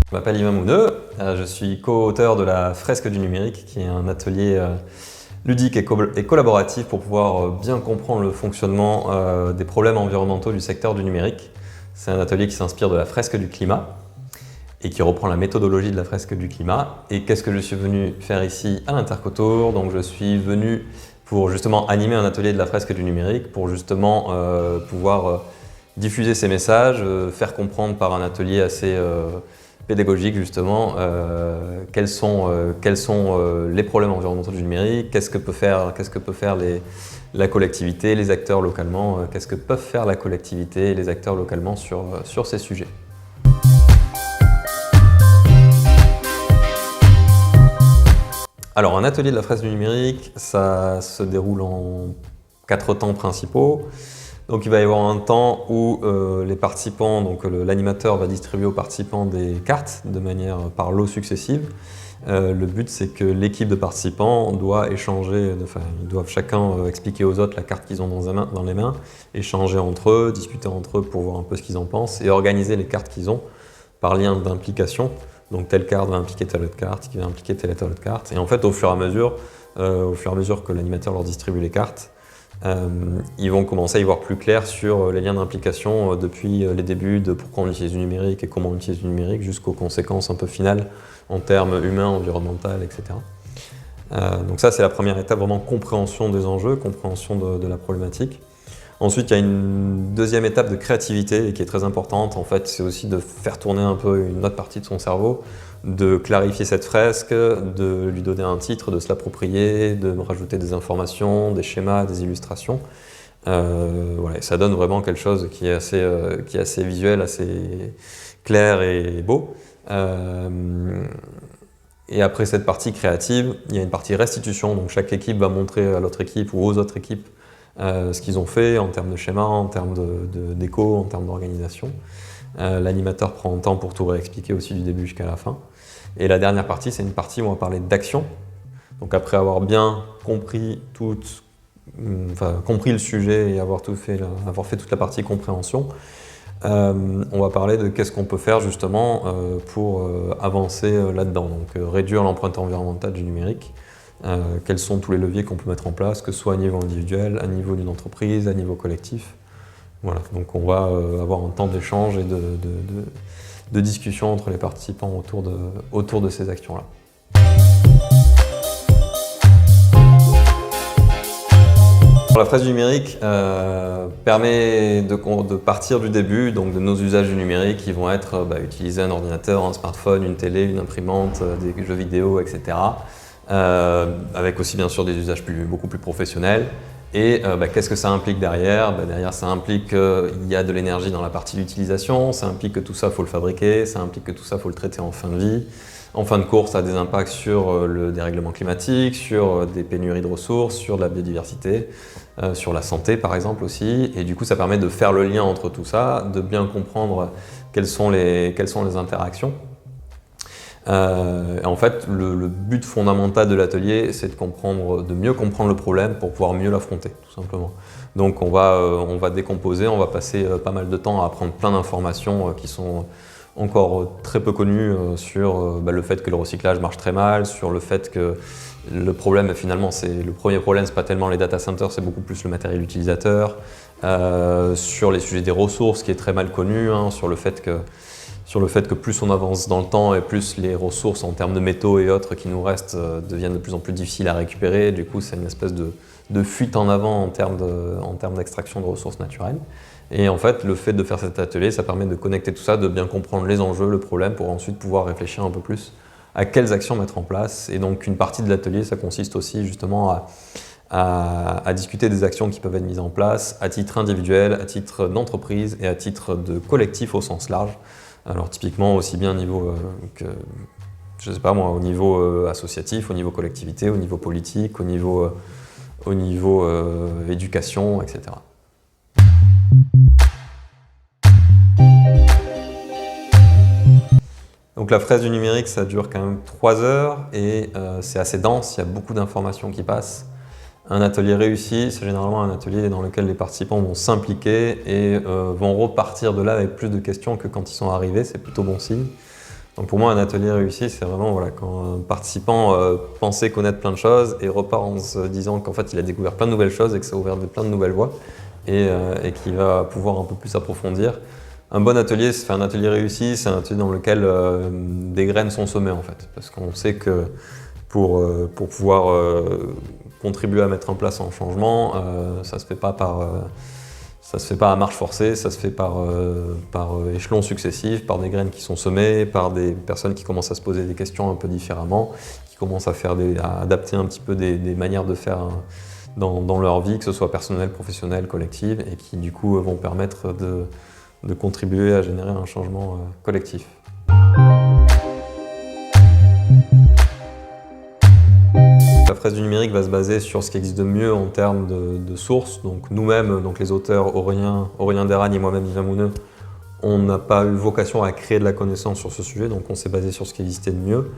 Je m'appelle Yvan Mouneux, je suis co-auteur de la Fresque du numérique, qui est un atelier ludique et collaboratif pour pouvoir bien comprendre le fonctionnement des problèmes environnementaux du secteur du numérique. C'est un atelier qui s'inspire de la Fresque du climat et qui reprend la méthodologie de la Fresque du climat. Et qu'est-ce que je suis venu faire ici à l'Intercotour? Donc je suis venu pour justement animer un atelier de la Fresque du numérique, pour justement pouvoir diffuser ces messages, faire comprendre par un atelier assez pédagogique justement quels sont les problèmes environnementaux du numérique, qu'est-ce que peut faire la collectivité, les acteurs localement, qu'est-ce que peuvent faire la collectivité et les acteurs localement sur ces sujets. Alors un atelier de la Fresque du numérique, ça se déroule en 4 temps principaux. Donc il va y avoir un temps où les participants, donc l'animateur va distribuer aux participants des cartes de manière par lots successives. Le but, c'est que l'équipe de participants doit échanger, ils doivent chacun expliquer aux autres la carte qu'ils ont dans les mains, échanger entre eux, discuter entre eux pour voir un peu ce qu'ils en pensent et organiser les cartes qu'ils ont par lien d'implication. Donc telle carte va impliquer telle autre carte, qui va impliquer telle et telle autre carte. Et en fait, au fur et à mesure que l'animateur leur distribue les cartes, ils vont commencer à y voir plus clair sur les liens d'implication depuis les débuts de pourquoi on utilise du numérique et comment on utilise du numérique jusqu'aux conséquences un peu finales en termes humains, environnementaux, etc. Donc ça, c'est la première étape, vraiment compréhension des enjeux, compréhension de la problématique. Ensuite, il y a une deuxième étape de créativité qui est très importante. En fait, c'est aussi de faire tourner un peu une autre partie de son cerveau, de clarifier cette fresque, de lui donner un titre, de se l'approprier, de rajouter des informations, des schémas, des illustrations. Voilà, ça donne vraiment quelque chose qui est assez visuel, assez clair et beau. Et après cette partie créative, il y a une partie restitution. Donc chaque équipe va montrer à l'autre équipe ou aux autres équipes ce qu'ils ont fait en termes de schéma, en termes d'écho, en termes d'organisation. L'animateur prend le temps pour tout réexpliquer aussi du début jusqu'à la fin. Et la dernière partie, c'est une partie où on va parler d'action. Donc après avoir bien compris le sujet et avoir fait toute la partie compréhension, on va parler de qu'est-ce qu'on peut faire justement pour avancer là-dedans. Donc réduire l'empreinte environnementale du numérique. Quels sont tous les leviers qu'on peut mettre en place, que ce soit à niveau individuel, à niveau d'une entreprise, à niveau collectif. Voilà, donc on va avoir un temps d'échange et de discussion entre les participants autour de ces actions-là. La Fresque du numérique permet de partir du début, donc de nos usages du numérique qui vont être utiliser un ordinateur, un smartphone, une télé, une imprimante, des jeux vidéo, etc. Avec aussi bien sûr des usages beaucoup plus professionnels. Et qu'est-ce que ça implique derrière? Derrière, ça implique qu'il y a de l'énergie dans la partie d'utilisation, ça implique que tout ça, il faut le fabriquer, ça implique que tout ça, il faut le traiter en fin de vie. En fin de course, ça a des impacts sur le dérèglement climatique, sur des pénuries de ressources, sur la biodiversité, sur la santé par exemple aussi. Et du coup, ça permet de faire le lien entre tout ça, de bien comprendre quelles sont les interactions. En fait, le but fondamental de l'atelier, c'est de mieux comprendre le problème pour pouvoir mieux l'affronter, tout simplement. Donc on va décomposer, on va passer pas mal de temps à apprendre plein d'informations qui sont encore très peu connues sur le fait que le recyclage marche très mal, sur le fait que le problème, finalement, le premier problème, c'est pas tellement les data centers, c'est beaucoup plus le matériel utilisateur, sur les sujets des ressources, qui est très mal connu, sur le fait que plus on avance dans le temps et plus les ressources en termes de métaux et autres qui nous restent deviennent de plus en plus difficiles à récupérer. Du coup, c'est une espèce de fuite en avant en termes d'extraction de ressources naturelles. Et en fait, le fait de faire cet atelier, ça permet de connecter tout ça, de bien comprendre les enjeux, le problème, pour ensuite pouvoir réfléchir un peu plus à quelles actions mettre en place. Et donc, une partie de l'atelier, ça consiste aussi justement à discuter des actions qui peuvent être mises en place à titre individuel, à titre d'entreprise et à titre de collectif au sens large. Alors typiquement aussi bien au niveau au niveau associatif, au niveau collectivité, au niveau politique, au niveau éducation, etc. Donc la Fresque du numérique, ça dure quand même 3 heures et c'est assez dense, il y a beaucoup d'informations qui passent. Un atelier réussi, c'est généralement un atelier dans lequel les participants vont s'impliquer et vont repartir de là avec plus de questions que quand ils sont arrivés, c'est plutôt bon signe. Donc pour moi, un atelier réussi, c'est vraiment voilà, quand un participant pensait connaître plein de choses et repart en se disant qu'en fait il a découvert plein de nouvelles choses et que ça a ouvert plein de nouvelles voies et qu'il va pouvoir un peu plus approfondir. Un bon atelier, c'est un atelier réussi, c'est un atelier dans lequel des graines sont semées en fait, parce qu'on sait que pour pouvoir contribuer à mettre en place un changement, ça se fait pas ça se fait pas à marche forcée, ça se fait par échelons successifs, par des graines qui sont semées, par des personnes qui commencent à se poser des questions un peu différemment, qui commencent à adapter un petit peu des manières de faire dans leur vie, que ce soit personnelle, professionnelle, collective, et qui du coup vont permettre de contribuer à générer un changement collectif. La fresque du numérique va se baser sur ce qui existe de mieux en termes de sources. Donc nous-mêmes, donc les auteurs Aurélien Deragne et moi-même Yvan Mouneux, on n'a pas eu vocation à créer de la connaissance sur ce sujet, donc on s'est basé sur ce qui existait de mieux.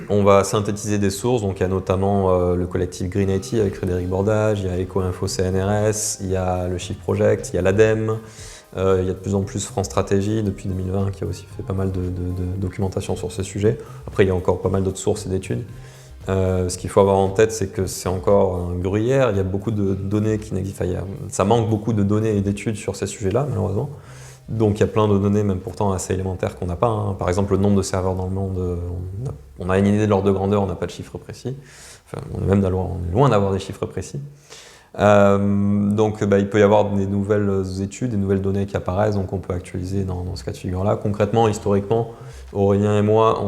On va synthétiser des sources, donc il y a notamment le collectif Green IT avec Frédéric Bordage, il y a Eco-Info CNRS, il y a le Shift Project, il y a l'ADEME, il y a de plus en plus France Stratégie depuis 2020 qui a aussi fait pas mal de documentation sur ce sujet. Après il y a encore pas mal d'autres sources et d'études. Ce qu'il faut avoir en tête, c'est que c'est encore un gruyère, il y a beaucoup de données qui n'existent pas. Ça manque beaucoup de données et d'études sur ces sujets-là, malheureusement. Donc il y a plein de données, même pourtant assez élémentaires, qu'on n'a pas. Hein. Par exemple, le nombre de serveurs dans le monde, on a une idée de l'ordre de grandeur, on n'a pas de chiffre précis. Enfin, on est loin d'avoir des chiffres précis. Donc il peut y avoir des nouvelles études, des nouvelles données qui apparaissent, donc on peut actualiser dans ce cas de figure-là. Concrètement, historiquement, Aurélien et moi,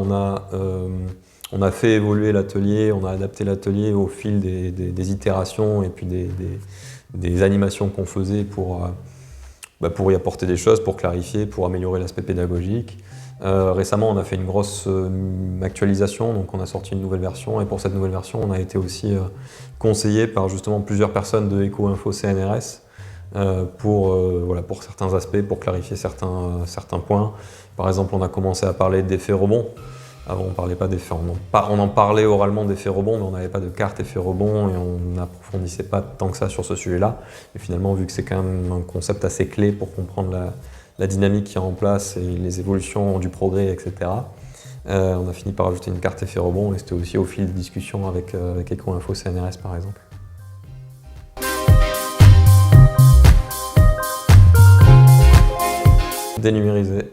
on a fait évoluer l'atelier, on a adapté l'atelier au fil des itérations et puis des animations qu'on faisait pour y apporter des choses, pour clarifier, pour améliorer l'aspect pédagogique. Récemment, on a fait une grosse actualisation, donc on a sorti une nouvelle version, et pour cette nouvelle version, on a été aussi conseillé par justement plusieurs personnes de Eco-Info CNRS pour certains aspects, pour clarifier certains points. Par exemple, on a commencé à parler d'effets rebonds. Avant, on parlait pas d'effets rebonds. On en parlait oralement d'effets rebonds, mais on n'avait pas de carte effets rebonds et on n'approfondissait pas tant que ça sur ce sujet-là. Et finalement, vu que c'est quand même un concept assez clé pour comprendre la dynamique qui est en place et les évolutions du progrès, etc., on a fini par ajouter une carte effet rebond et c'était aussi au fil des discussions avec Eco-Info CNRS, par exemple. Dénumériser.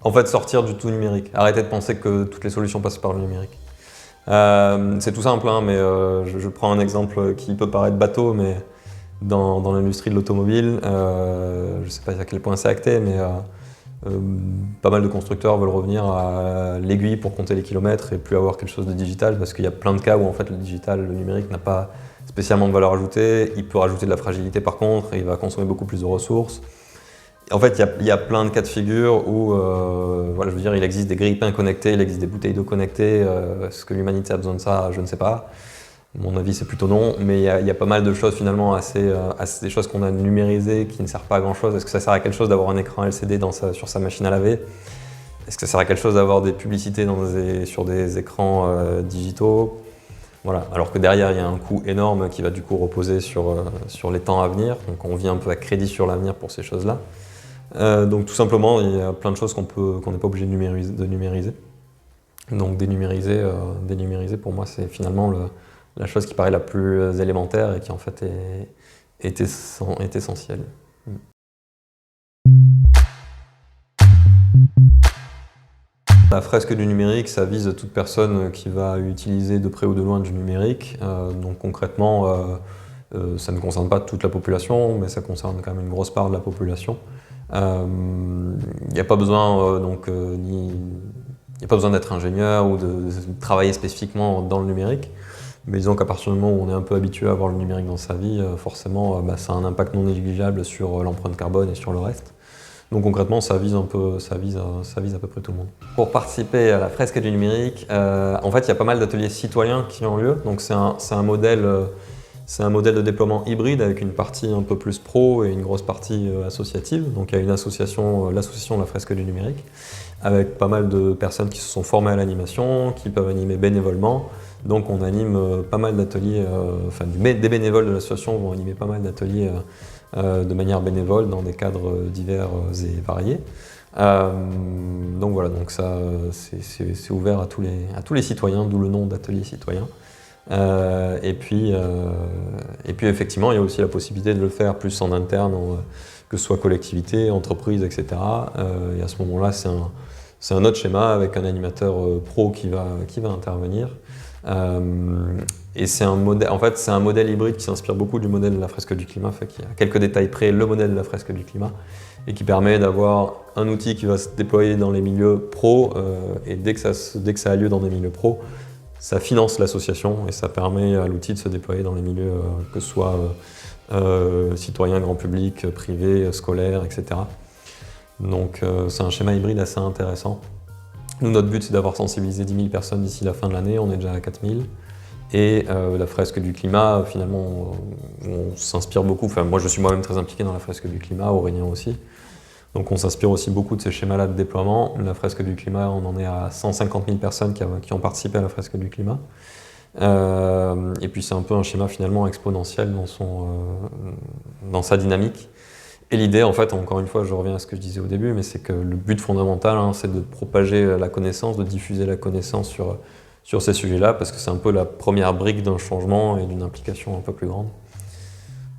En fait, sortir du tout numérique. Arrêter de penser que toutes les solutions passent par le numérique. C'est tout simple, hein, mais je prends un exemple qui peut paraître bateau, mais dans l'industrie de l'automobile, je ne sais pas à quel point c'est acté, mais pas mal de constructeurs veulent revenir à l'aiguille pour compter les kilomètres et plus avoir quelque chose de digital, parce qu'il y a plein de cas où en fait, le numérique n'a pas spécialement de valeur ajoutée. Il peut rajouter de la fragilité par contre, et il va consommer beaucoup plus de ressources. En fait, il y a plein de cas de figure où, je veux dire, il existe des grille-pains connectés, il existe des bouteilles d'eau connectées. Est-ce que l'humanité a besoin de ça? Je ne sais pas. Mon avis, c'est plutôt non. Mais il y a pas mal de choses finalement, des choses qu'on a numérisées qui ne servent pas à grand-chose. Est-ce que ça sert à quelque chose d'avoir un écran LCD sur sa machine à laver? Est-ce que ça sert à quelque chose d'avoir des publicités sur des écrans digitaux? Voilà. Alors que derrière, il y a un coût énorme qui va du coup reposer sur les temps à venir. Donc on vit un peu à crédit sur l'avenir pour ces choses-là. Donc tout simplement, il y a plein de choses qu'on n'est pas obligé de numériser. Donc dénumériser pour moi, c'est finalement la chose qui paraît la plus élémentaire et qui en fait est essentielle. La fresque du numérique, ça vise toute personne qui va utiliser de près ou de loin du numérique. Donc concrètement, ça ne concerne pas toute la population, mais ça concerne quand même une grosse part de la population. Il n'y a pas besoin d'être ingénieur ou de travailler spécifiquement dans le numérique, mais disons qu'à partir du moment où on est un peu habitué à avoir le numérique dans sa vie, forcément ça a un impact non négligeable sur l'empreinte carbone et sur le reste. Donc concrètement, ça vise à peu près tout le monde. Pour participer à la fresque du numérique, en fait il y a pas mal d'ateliers citoyens qui ont lieu, donc c'est un modèle de déploiement hybride avec une partie un peu plus pro et une grosse partie associative. Donc il y a une association, l'association de la fresque du numérique, avec pas mal de personnes qui se sont formées à l'animation, qui peuvent animer bénévolement. Donc on anime pas mal d'ateliers, enfin des bénévoles de l'association vont animer pas mal d'ateliers de manière bénévole dans des cadres divers et variés. Donc voilà, donc ça c'est ouvert à tous les citoyens, d'où le nom d'atelier citoyen. Et puis effectivement, il y a aussi la possibilité de le faire plus en interne, que ce soit collectivité, entreprise, etc. Et à ce moment-là, c'est un autre schéma avec un animateur pro qui va intervenir. Et c'est un modèle, en fait, c'est un modèle hybride qui s'inspire beaucoup du modèle de la fresque du climat, fait qu'il y a quelques détails près le modèle de la fresque du climat, et qui permet d'avoir un outil qui va se déployer dans les milieux pro, et dès que ça a lieu dans des milieux pro, ça finance l'association et ça permet à l'outil de se déployer dans les milieux, que ce soit citoyens, grand public, privé, scolaire, etc. Donc c'est un schéma hybride assez intéressant. Nous, notre but, c'est d'avoir sensibilisé 10 000 personnes d'ici la fin de l'année, on est déjà à 4 000. Et la fresque du climat, finalement, on s'inspire beaucoup, enfin moi je suis moi-même très impliqué dans la fresque du climat, Aurélien aussi. Donc on s'inspire aussi beaucoup de ces schémas-là de déploiement. La fresque du climat, on en est à 150 000 personnes qui ont participé à la fresque du climat. Et puis c'est un peu un schéma finalement exponentiel dans sa dynamique. Et l'idée, en fait, encore une fois, je reviens à ce que je disais au début, mais c'est que le but fondamental, c'est de propager la connaissance, de diffuser la connaissance sur ces sujets-là, parce que c'est un peu la première brique d'un changement et d'une implication un peu plus grande.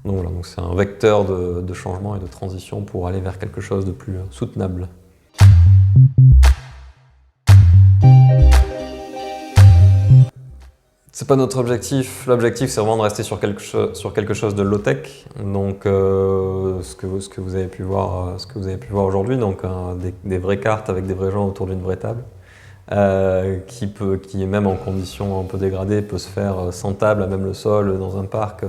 Donc voilà, donc c'est un vecteur de changement et de transition pour aller vers quelque chose de plus soutenable. C'est pas notre objectif. L'objectif, c'est vraiment de rester sur quelque chose de low-tech. Donc, ce que vous avez pu voir aujourd'hui, donc des vraies cartes avec des vrais gens autour d'une vraie table, qui même en conditions un peu dégradées peut se faire sans table, à même le sol, dans un parc.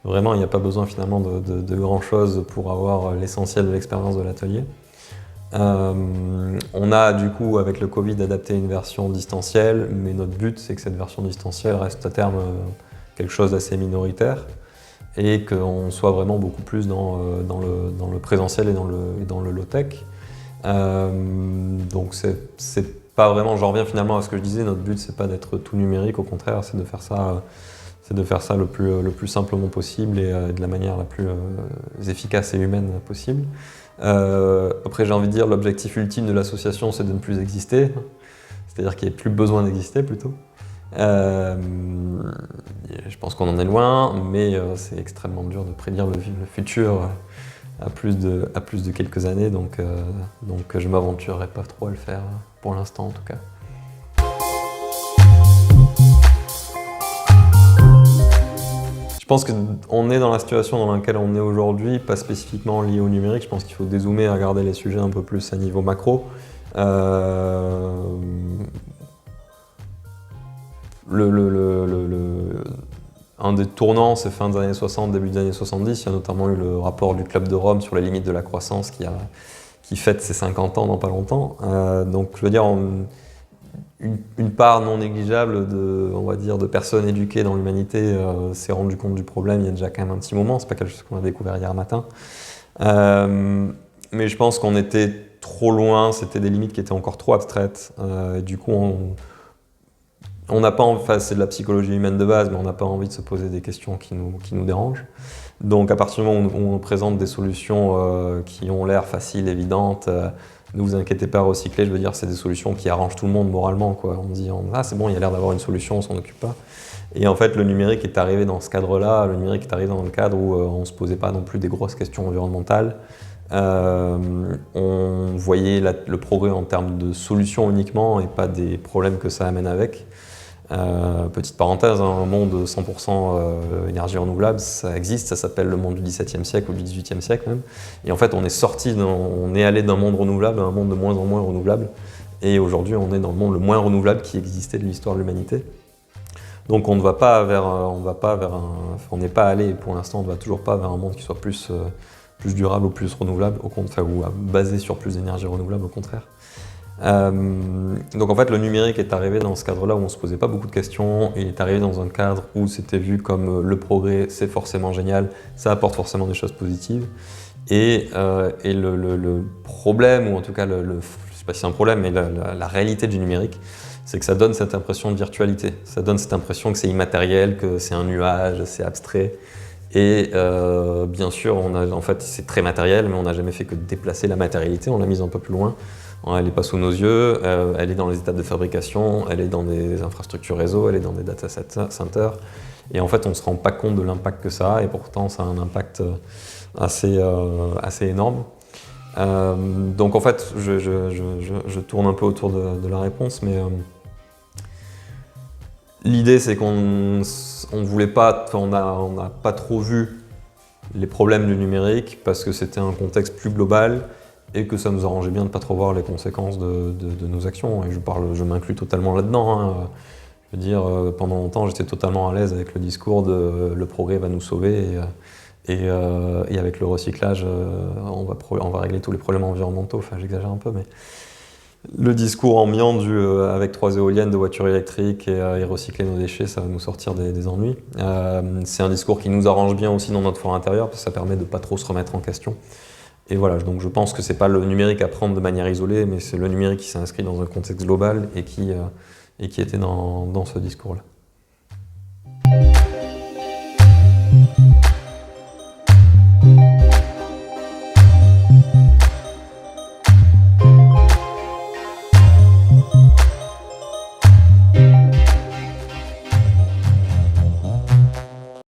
Vraiment, il n'y a pas besoin finalement de grand chose pour avoir l'essentiel de l'expérience de l'atelier. On a du coup avec le Covid adapté une version distancielle, mais notre but c'est que cette version distancielle reste à terme quelque chose d'assez minoritaire et qu'on soit vraiment beaucoup plus dans le présentiel et dans le low-tech. Donc c'est pas vraiment, j'en reviens finalement à ce que je disais, notre but c'est pas d'être tout numérique, au contraire c'est de faire ça le plus simplement possible et de la manière la plus efficace et humaine possible. Après j'ai envie de dire l'objectif ultime de l'association c'est de ne plus exister, c'est-à-dire qu'il n'y ait plus besoin d'exister plutôt. Je pense qu'on en est loin, mais c'est extrêmement dur de prédire le futur à plus de quelques années, donc je ne m'aventurerai pas trop à le faire pour l'instant en tout cas. Je pense qu'on est dans la situation dans laquelle on est aujourd'hui, pas spécifiquement liée au numérique. Je pense qu'il faut dézoomer et regarder les sujets un peu plus à niveau macro. Un des tournants, c'est fin des années 60, début des années 70. Il y a notamment eu le rapport du Club de Rome sur les limites de la croissance qui fête ses 50 ans dans pas longtemps. Donc je veux dire, une part non négligeable de personnes éduquées dans l'humanité s'est rendu compte du problème il y a déjà quand même un petit moment, c'est pas quelque chose qu'on a découvert hier matin. Mais je pense qu'on était trop loin, c'était des limites qui étaient encore trop abstraites. Et du coup, on n'a pas envie, enfin, c'est de la psychologie humaine de base, mais on n'a pas envie de se poser des questions qui nous dérangent. Donc à partir du moment où on présente des solutions qui ont l'air faciles, évidentes, ne vous inquiétez pas, recycler, je veux dire, c'est des solutions qui arrangent tout le monde moralement, quoi. On dit, ah c'est bon, il y a l'air d'avoir une solution, on s'en occupe pas. Et en fait, le numérique est arrivé dans ce cadre-là, le numérique est arrivé dans le cadre où on ne se posait pas non plus des grosses questions environnementales. On voyait le progrès en termes de solutions uniquement et pas des problèmes que ça amène avec. Petite parenthèse, un monde 100% énergie renouvelable, ça existe, ça s'appelle le monde du XVIIe siècle ou du XVIIIe siècle même. Et en fait, on est allé d'un monde renouvelable à un monde de moins en moins renouvelable. Et aujourd'hui, on est dans le monde le moins renouvelable qui existait de l'histoire de l'humanité. Donc on n'est pas allé, pour l'instant, on ne va toujours pas vers un monde qui soit plus durable ou plus renouvelable, ou basé sur plus d'énergie renouvelable, au contraire. Donc en fait le numérique est arrivé dans ce cadre-là où on ne se posait pas beaucoup de questions, et il est arrivé dans un cadre où c'était vu comme le progrès, c'est forcément génial, ça apporte forcément des choses positives. Et le problème, ou en tout cas, je ne sais pas si c'est un problème, mais la réalité du numérique, c'est que ça donne cette impression de virtualité. Ça donne cette impression que c'est immatériel, que c'est un nuage, c'est abstrait. Et bien sûr, en fait, c'est très matériel, mais on n'a jamais fait que déplacer la matérialité, on l'a mise un peu plus loin. Elle n'est pas sous nos yeux, elle est dans les étapes de fabrication, elle est dans des infrastructures réseau, elle est dans des data centers. Et en fait, on ne se rend pas compte de l'impact que ça a, et pourtant, ça a un impact assez énorme. Donc en fait, je tourne un peu autour de la réponse, mais l'idée c'est qu'on voulait pas, on n'a pas trop vu les problèmes du numérique parce que c'était un contexte plus global et que ça nous arrangeait bien de ne pas trop voir les conséquences de nos actions. Et je m'inclus totalement là-dedans, hein. Je veux dire, pendant longtemps, j'étais totalement à l'aise avec le discours de le progrès va nous sauver et avec le recyclage, on va régler tous les problèmes environnementaux. Enfin, j'exagère un peu, mais le discours ambiant avec 3 éoliennes, 2 voitures électriques et recycler nos déchets, ça va nous sortir des ennuis. C'est un discours qui nous arrange bien aussi dans notre fort intérieur parce que ça permet de ne pas trop se remettre en question. Et voilà, donc je pense que c'est pas le numérique à prendre de manière isolée, mais c'est le numérique qui s'est inscrit dans un contexte global et qui était dans ce discours-là.